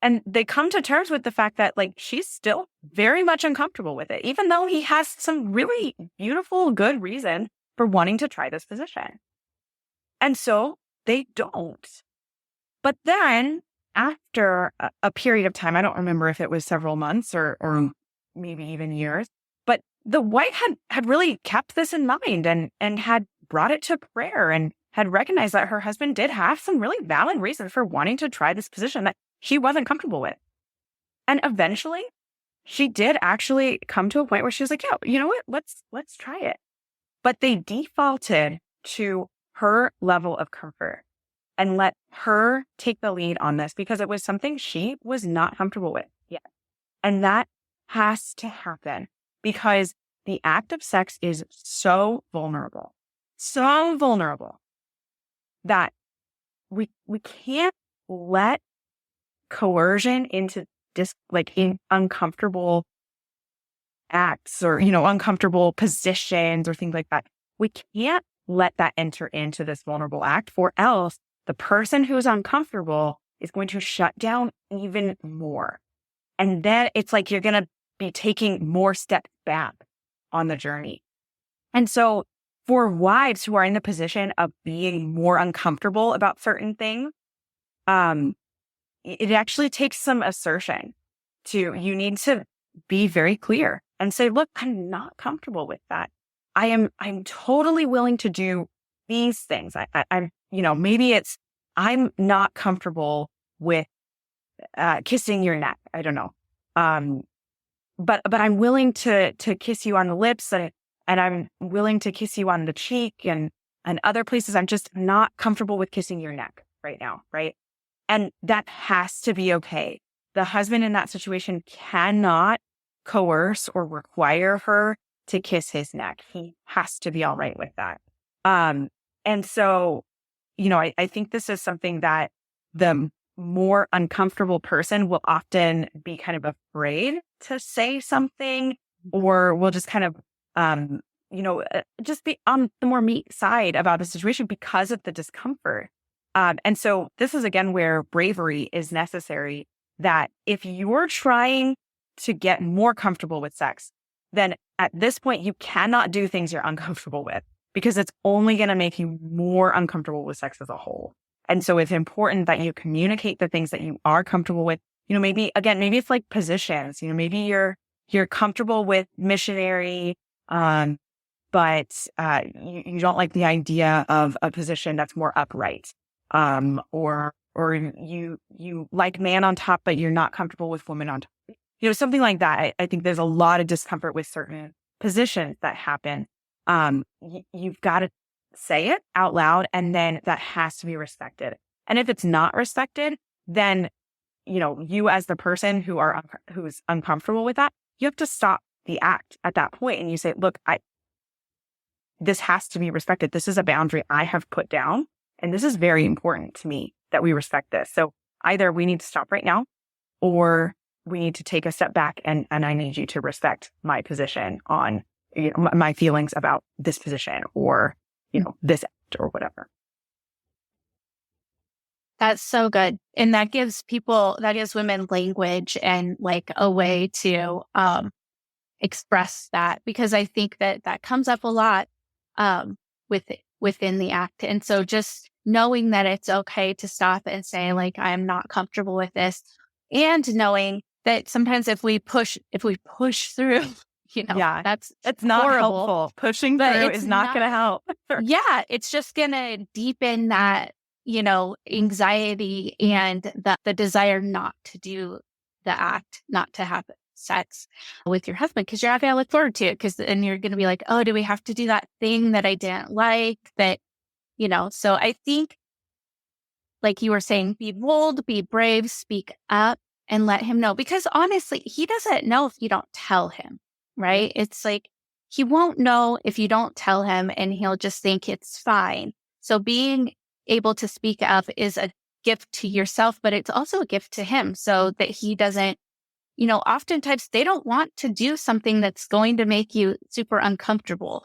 And they come to terms with the fact that like she's still very much uncomfortable with it, even though he has some really beautiful, good reason for wanting to try this position. And so they don't. But then after a period of time, I don't remember if it was several months or maybe even years, but the wife had really kept this in mind and had brought it to prayer and had recognized that her husband did have some really valid reasons for wanting to try this position that she wasn't comfortable with. And eventually she did actually come to a point where she was like, yeah, you know what? Let's try it. But they defaulted to her level of comfort and let her take the lead on this because it was something she was not comfortable with yet. And that has to happen because the act of sex is so vulnerable that we can't let coercion into in uncomfortable acts or, uncomfortable positions or things like that. We can't let that enter into this vulnerable act, or else the person who's uncomfortable is going to shut down even more. And then it's like you're going to be taking more steps back on the journey. And so for wives who are in the position of being more uncomfortable about certain things, it actually takes some assertion you need to be very clear and say, look, I'm not comfortable with that. I'm totally willing to do these things. I'm maybe it's, I'm not comfortable with kissing your neck. I don't know. But I'm willing to kiss you on the lips and I'm willing to kiss you on the cheek and other places. I'm just not comfortable with kissing your neck right now. Right. And that has to be okay. The husband in that situation cannot coerce or require her to kiss his neck. He has to be all right with that. And so, I think this is something that the more uncomfortable person will often be kind of afraid to say something, or will just kind of, just be on the more meek side about the situation because of the discomfort. And so this is again where bravery is necessary, that if you're trying to get more comfortable with sex, then at this point, you cannot do things you're uncomfortable with because it's only going to make you more uncomfortable with sex as a whole. And so it's important that you communicate the things that you are comfortable with. Maybe it's like positions, maybe you're comfortable with missionary, but you don't like the idea of a position that's more upright. Or you like man on top, but you're not comfortable with woman on top. Something like that. I think there's a lot of discomfort with certain positions that happen. You've got to say it out loud, and then that has to be respected. And if it's not respected, then, you as the person who's uncomfortable with that, you have to stop the act at that point. And you say, look, this has to be respected. This is a boundary I have put down. And this is very important to me that we respect this. So either we need to stop right now, or we need to take a step back and I need you to respect my position on my feelings about this position or, this act or whatever. That's so good. And that gives women language and like a way to express that, because I think that comes up a lot within the act. And so just knowing that it's okay to stop and say, like, I am not comfortable with this. And knowing that sometimes if we push through, it's not horrible. Helpful. Pushing through is not going to help. Yeah. It's just going to deepen that, anxiety and the desire not to do the act, not to have sex with your husband, because you're not going to look forward to it. And you're going to be like, oh, do we have to do that thing that I didn't like? That, so I think, like you were saying, be bold, be brave, speak up and let him know, because honestly, he doesn't know if you don't tell him, right? It's like, he won't know if you don't tell him, and he'll just think it's fine. So being able to speak up is a gift to yourself, but it's also a gift to him, so that he doesn't, oftentimes they don't want to do something that's going to make you super uncomfortable.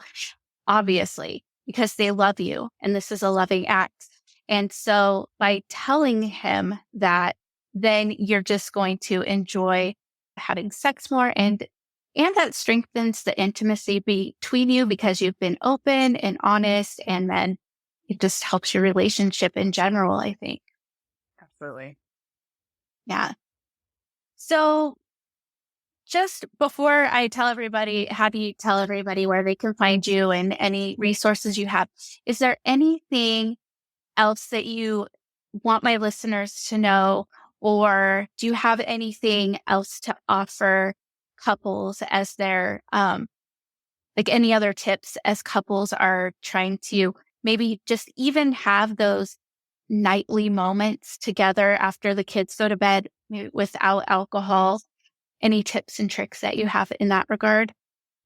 obviously, because they love you and this is a loving act. And so by telling him that, then you're just going to enjoy having sex more, and that strengthens the intimacy between you because you've been open and honest, and then it just helps your relationship in general, I think. Absolutely. Yeah. So just before I tell everybody, how do you tell everybody where they can find you and any resources you have? Is there anything else that you want my listeners to know? Or do you have anything else to offer couples as they're, like any other tips as couples are trying to maybe just even have those nightly moments together after the kids go to bed without alcohol? Any tips and tricks that you have in that regard?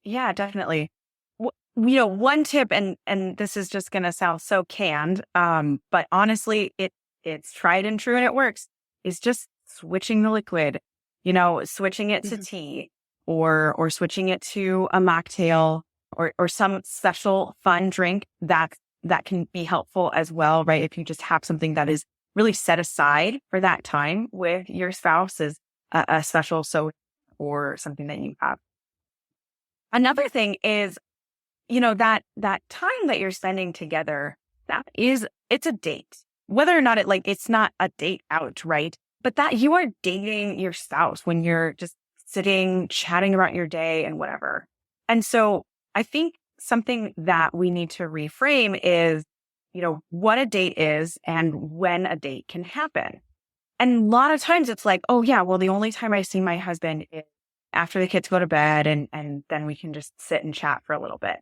Yeah, definitely. One tip, and this is just going to sound so canned, but honestly, it's tried and true and it works, is just switching the liquid, switching it to Mhm. tea or switching it to a mocktail or some special fun drink that can be helpful as well, right? If you just have something that is really set aside for that time with your spouse as a special soda or something that you have. Another thing is, that time that you're spending together, it's a date. Whether or not it's not a date out, right? But that you are dating your spouse when you're just sitting, chatting about your day and whatever. And so I think something that we need to reframe is, what a date is and when a date can happen. And a lot of times it's like, oh yeah, well, the only time I see my husband is after the kids go to bed and then we can just sit and chat for a little bit.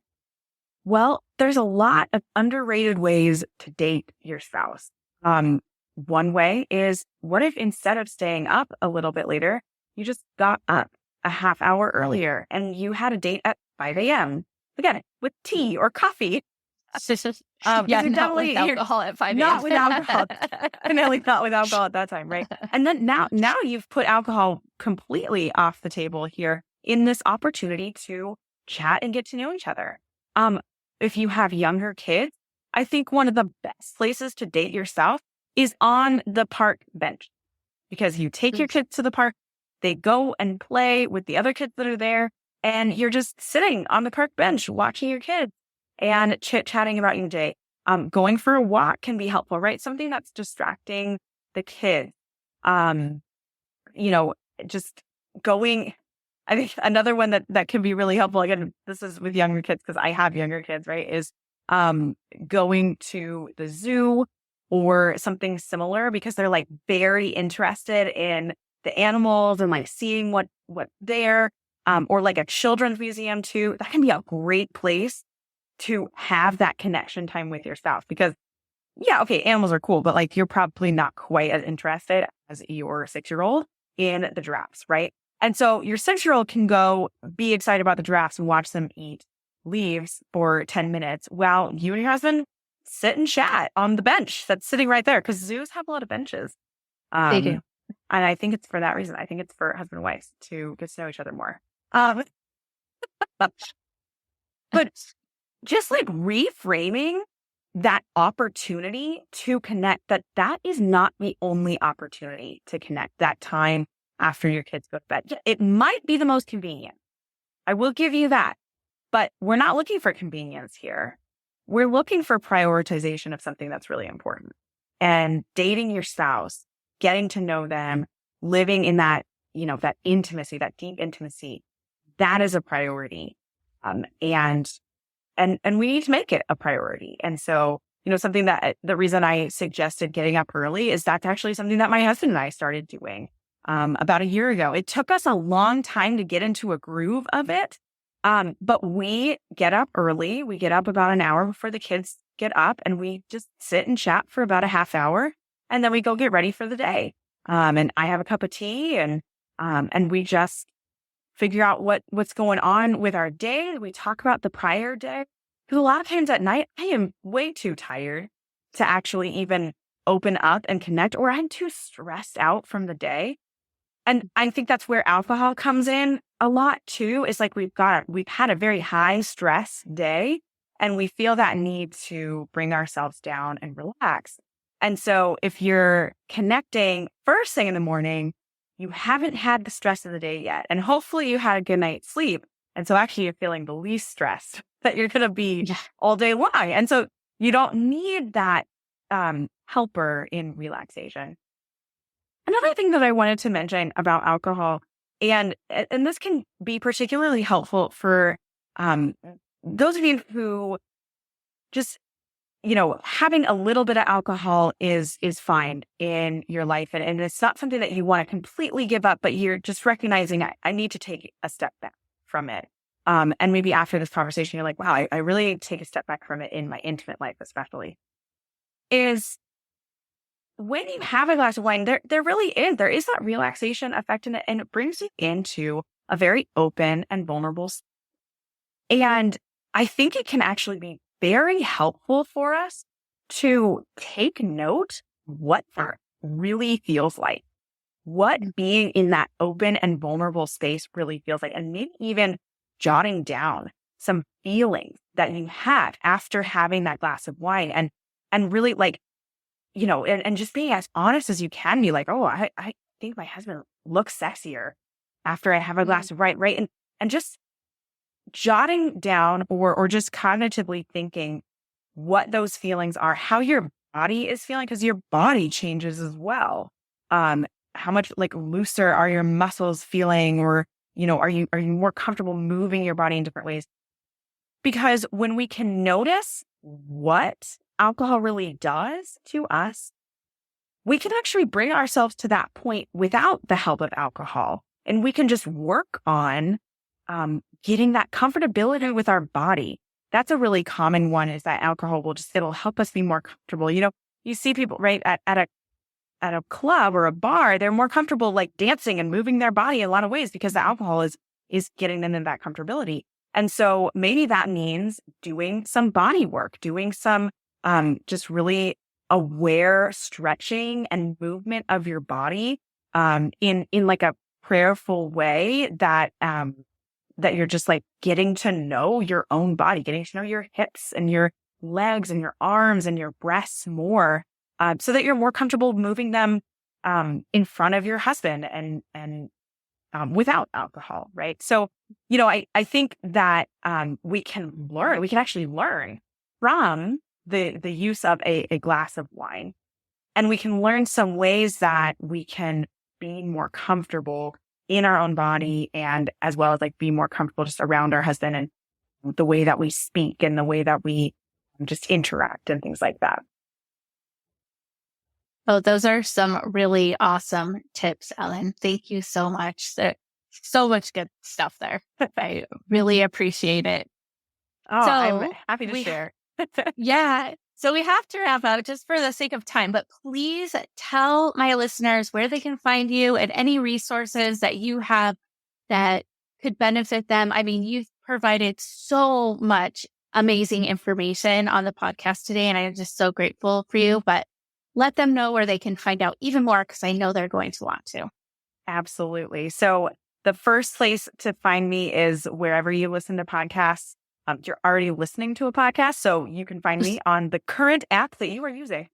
Well, there's a lot of underrated ways to date your spouse. One way is, what if instead of staying up a little bit later, you just got up a half hour earlier and you had a date at 5 a.m. Again, with tea or coffee. Yeah, You're not with you're alcohol at 5 not a.m. with alcohol, definitely not with alcohol at that time, right? And then now you've put alcohol completely off the table here in this opportunity to chat and get to know each other. If you have younger kids, I think one of the best places to date yourself is on the park bench, because you take your kids to the park, they go and play with the other kids that are there, and you're just sitting on the park bench watching your kids and chit-chatting about your day. Going for a walk can be helpful, right? Something that's distracting the kids. Um, just going. I think another one that can be really helpful, again, this is with younger kids because I have younger kids, right, is going to the zoo or something similar, because they're like very interested in the animals and like seeing what there, or like a children's museum too. That can be a great place to have that connection time with your spouse, because yeah, okay, animals are cool, but like you're probably not quite as interested as your 6-year-old in the giraffes, right? And so your 6-year-old can go be excited about the giraffes and watch them eat leaves for 10 minutes while you and your husband sit and chat on the bench that's sitting right there, because zoos have a lot of benches. They do. And I think it's for that reason. I think it's for husband and wife to get to know each other more. Um, but just like reframing that opportunity to connect, that is not the only opportunity to connect, that time after your kids go to bed. It might be the most convenient. I will give you that. But we're not looking for convenience here. We're looking for prioritization of something that's really important. And dating your spouse, getting to know them, living in that, that intimacy, that deep intimacy, that is a priority. And we need to make it a priority. And so, something that the reason I suggested getting up early is that's actually something that my husband and I started doing about a year ago. It took us a long time to get into a groove of it. But we get up early. We get up about an hour before the kids get up, and we just sit and chat for about a half hour, and then we go get ready for the day. And I have a cup of tea, and we just figure out what's going on with our day. We talk about the prior day, because a lot of times at night I am way too tired to actually even open up and connect, or I'm too stressed out from the day. And I think that's where alcohol comes in a lot too. Is like we've had a very high stress day, and we feel that need to bring ourselves down and relax. And so if you're connecting first thing in the morning, you haven't had the stress of the day yet. And hopefully you had a good night's sleep. And so actually you're feeling the least stressed that you're going to be Yeah. all day long. And so you don't need that helper in relaxation. Another thing that I wanted to mention about alcohol, and this can be particularly helpful for those of you who just, having a little bit of alcohol is fine in your life. And it's not something that you want to completely give up, but you're just recognizing I need to take a step back from it. And maybe after this conversation, you're like, wow, I really take a step back from it in my intimate life, especially. Is when you have a glass of wine, there really is. There is that relaxation effect in it, and it brings you into a very open and vulnerable state. And I think it can actually be very helpful for us to take note what that really feels like, what being in that open and vulnerable space really feels like, and maybe even jotting down some feelings that you had after having that glass of wine, and really and just being as honest as you can be like, oh, I think my husband looks sexier after I have a glass of wine, right? And just jotting down or just cognitively thinking what those feelings are, how your body is feeling, because your body changes as well. How much looser are your muscles feeling, or, are you more comfortable moving your body in different ways? Because when we can notice what alcohol really does to us, we can actually bring ourselves to that point without the help of alcohol. And we can just work on getting that comfortability with our body. That's a really common one, is that alcohol it'll help us be more comfortable. You see people right at a club or a bar, they're more comfortable dancing and moving their body in a lot of ways because the alcohol is getting them in that comfortability. And so maybe that means doing some body work, doing some just really aware stretching and movement of your body in a prayerful way that you're just getting to know your own body, getting to know your hips and your legs and your arms and your breasts more, so that you're more comfortable moving them in front of your husband and without alcohol, right? So, I think that we can actually learn from the use of a glass of wine. And we can learn some ways that we can be more comfortable in our own body, and as well as be more comfortable just around our husband, and the way that we speak and the way that we just interact and things like that. Oh, those are some really awesome tips, Ellen. Thank you so much. So much good stuff there. I really appreciate it. Oh, So I'm happy to share. Yeah. So we have to wrap up just for the sake of time, but please tell my listeners where they can find you and any resources that you have that could benefit them. I mean, you've provided so much amazing information on the podcast today, and I'm just so grateful for you, but let them know where they can find out even more, because I know they're going to want to. Absolutely. So the first place to find me is wherever you listen to podcasts. You're already listening to a podcast, so you can find me on the current app that you are using.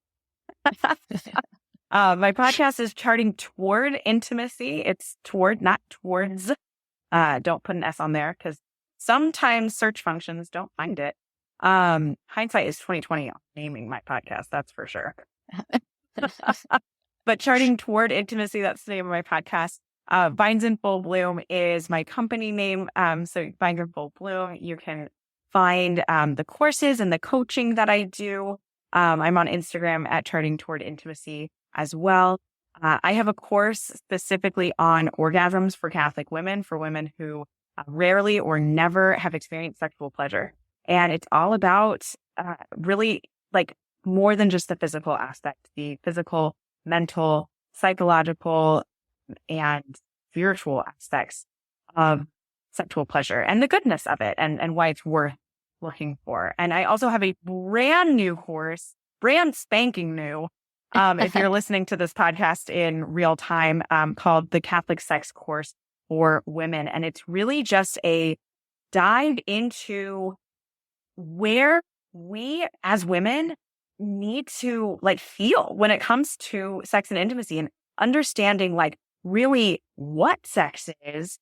My podcast is Charting Toward Intimacy. It's toward, not towards. Don't put an S on there, because sometimes search functions don't find it. Hindsight is 2020 on naming my podcast, that's for sure. But Charting Toward Intimacy, that's the name of my podcast. Vines in Full Bloom is my company name. So Vines in Full Bloom, you can find the courses and the coaching that I do. I'm on Instagram at Charting Toward Intimacy as well. I have a course specifically on orgasms for Catholic women, for women who rarely or never have experienced sexual pleasure. And it's all about really more than just the physical aspect, the physical, mental, psychological, and spiritual aspects of sexual pleasure and the goodness of it, and why it's worth looking for. And I also have a brand new course, brand spanking new, if you're listening to this podcast in real time, called the Catholic Sex Course for Women. And it's really just a dive into where we as women need to like feel when it comes to sex and intimacy, and understanding like really what sex is,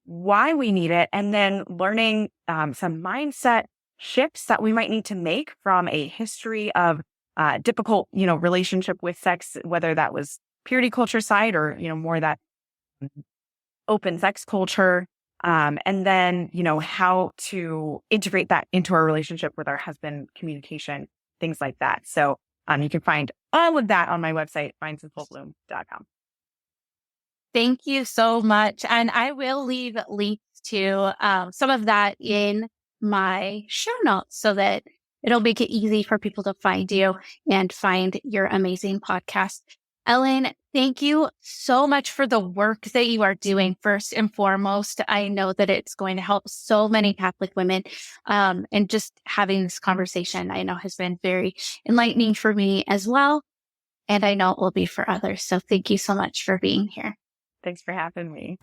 why we need it, and then learning some mindset shifts that we might need to make from a history of difficult, relationship with sex, whether that was purity culture side or, more that open sex culture. And then, how to integrate that into our relationship with our husband, communication, things like that. So you can find all of that on my website, mindsoffullbloom.com. Thank you so much. And I will leave links to some of that in my show notes so that it'll make it easy for people to find you and find your amazing podcast. Ellen, thank you so much for the work that you are doing. First and foremost, I know that it's going to help so many Catholic women. And just having this conversation, I know has been very enlightening for me as well. And I know it will be for others. So thank you so much for being here. Thanks for having me.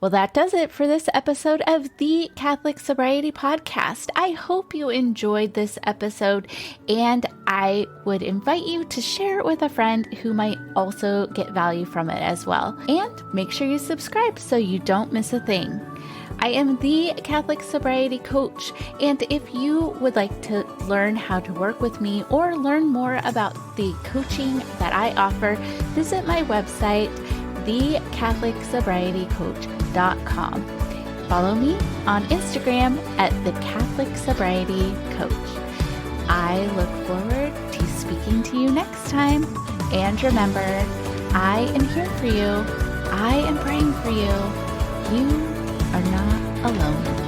Well, that does it for this episode of the Catholic Sobriety Podcast. I hope you enjoyed this episode, and I would invite you to share it with a friend who might also get value from it as well. And make sure you subscribe so you don't miss a thing. I am the Catholic Sobriety Coach, and if you would like to learn how to work with me or learn more about the coaching that I offer, visit my website, thecatholicsobrietycoach.com. Follow me on Instagram at the Catholic Sobriety Coach. I look forward to speaking to you next time. And remember, I am here for you. I am praying for you. You are not alone.